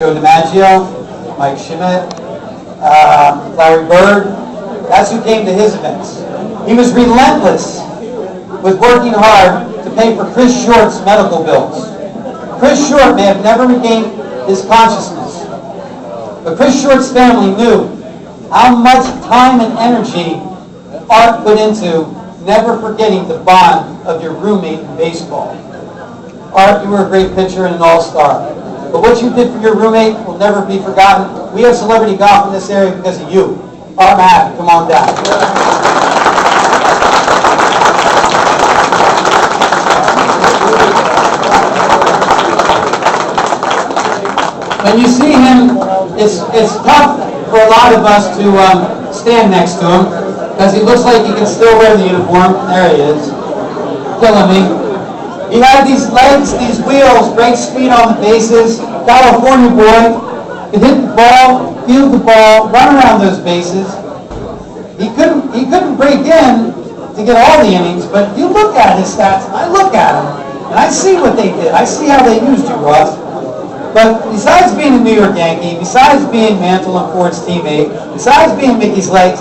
Joe DiMaggio, Mike Schmidt, Larry Bird. That's who came to his events. He was relentless with working hard to pay for Chris Short's medical bills. Chris Short may have never regained his consciousness, but Chris Short's family knew how much time and energy Art put into never forgetting the bond of your roommate in baseball. Art, you were a great pitcher and an all-star. But what you did for your roommate will never be forgotten. We have celebrity golf in this area because of you. Art Mack, come on down. When you see him, it's tough for a lot of us to stand next to him because he looks like he can still wear the uniform. There he is, killing me. He had these legs, these wheels, great speed on the bases. California boy, could hit the ball, field the ball, run around those bases. He couldn't break in to get all the innings, but you look at his stats, and I look at him, and I see what they did. I see how they used you, Ross. But besides being a New York Yankee, besides being Mantle and Ford's teammate, besides being Mickey's legs,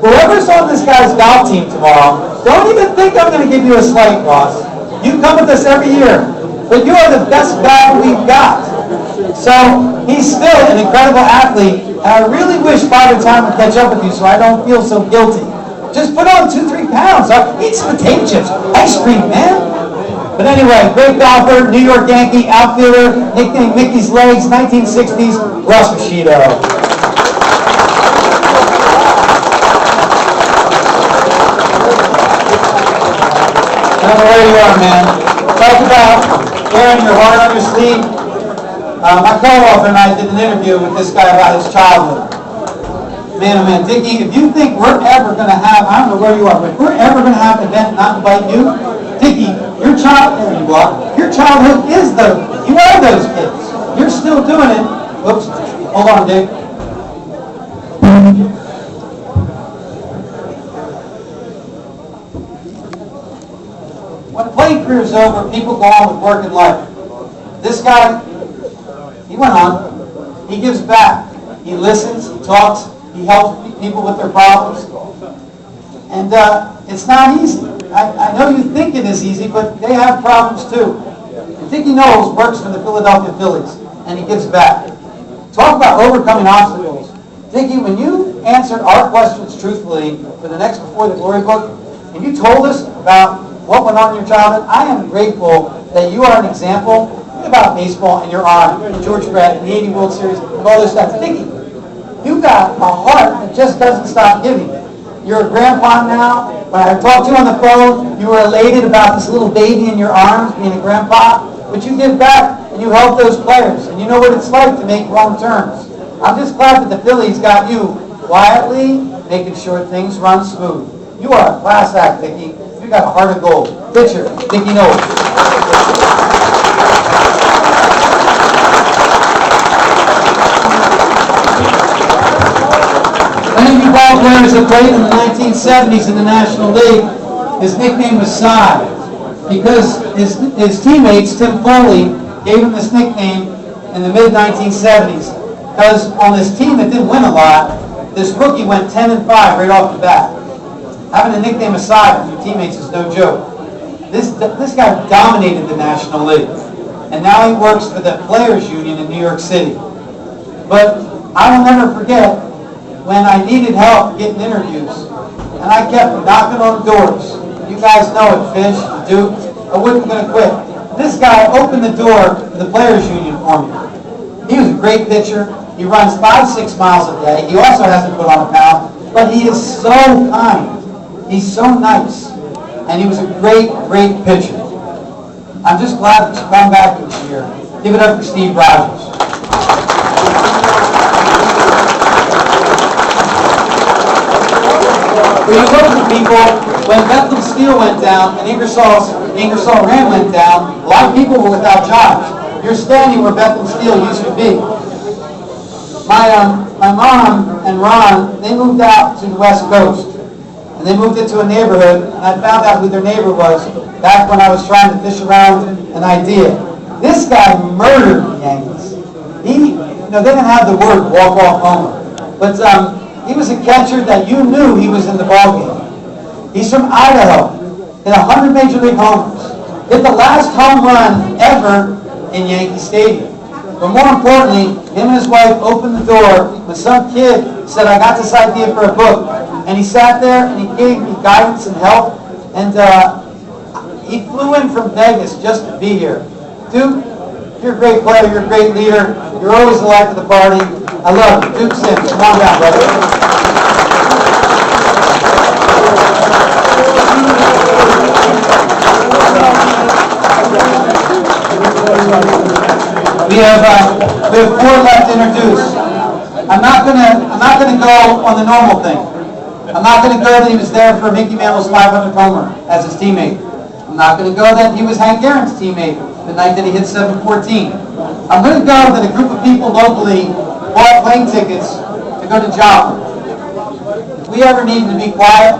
whoever's on this guy's golf team tomorrow, don't even think I'm going to give you a slight, Ross. You come with us every year, but you are the best guy we've got. So he's still an incredible athlete, and I really wish Father Time would catch up with you so I don't feel so guilty. Just put on 2-3 pounds. Eat some potato chips, ice cream, man. But anyway, great golfer, New York Yankee, outfielder, nicknamed Mickey's Legs, 1960s, Russ Machedo. I don't know where you are, man. Talk about wearing your heart on your sleeve. My co-author and I did an interview with this guy about his childhood. Man, oh man, Dickie, if you think we're ever going to have, I don't know where you are, but if we're ever going to have an event and not invite you, Dickie, there you are. Your childhood is you are those kids. You're still doing it. Whoops, hold on, Dick. When the playing career is over, people go on with work and life. This guy, he went on. He gives back. He listens. He talks. He helps people with their problems. And it's not easy. I know you think it is easy, but they have problems too. And Dickie Knowles works for the Philadelphia Phillies, and he gives back. Talk about overcoming obstacles. Dickie, when you answered our questions truthfully for the next Before the Glory book, and you told us about what went on in your childhood, I am grateful that you are an example about baseball and your arm, George Brett, and the 80 World Series, and all those stuff. Dickie, you got a heart that just doesn't stop giving. You're a grandpa now. When I talked to you on the phone, you were elated about this little baby in your arms being a grandpa, but you give back and you help those players, and you know what it's like to make wrong turns. I'm just glad that the Phillies got you quietly making sure things run smooth. You are a class act, Dickie. You got a heart of gold. Pitcher, Dickie Knowles. Many of you ball players that played in the 1970s in the National League, his nickname was Cy, because his teammates, Tim Foley, gave him this nickname in the mid-1970s, because on this team that didn't win a lot, this rookie went 10-5 right off the bat. Having a nickname aside from your teammates is no joke. This guy dominated the National League, and now he works for the Players Union in New York City. But I will never forget when I needed help getting interviews, and I kept knocking on doors. You guys know it, Fish, Duke. I wasn't going to quit. This guy opened the door to the Players Union for me. He was a great pitcher. He runs 5-6 miles a day. He also hasn't put on a pound, but he is so kind. He's so nice, and he was a great, great pitcher. I'm just glad that you come back this year. Give it up for Steve Rogers. When you look at people, when Bethlehem Steel went down and Ingersoll Rand went down, a lot of people were without jobs. You're standing where Bethlehem Steel used to be. My mom and Ron, they moved out to the West Coast. And they moved into a neighborhood, and I found out who their neighbor was back when I was trying to fish around an idea. This guy murdered the Yankees. they didn't have the word walk-off homer. But he was a catcher that you knew he was in the ballgame. He's from Idaho, hit 100 Major League homers. Hit the last home run ever in Yankee Stadium. But more importantly, him and his wife opened the door when some kid said, I got this idea for a book. And he sat there and he gave me guidance and help. And he flew in from Vegas just to be here. Duke, you're a great player, you're a great leader. You're always the life of the party. I love you. Duke Sims, come on down, brother. We have 4 left to introduce. I'm not gonna go on the normal thing. I'm not gonna go that he was there for Mickey Mantle's 500th homer as his teammate. I'm not gonna go that he was Hank Aaron's teammate the night that he hit 714. I'm gonna go that a group of people locally bought plane tickets to go to Joplin. If we ever needed to be quiet,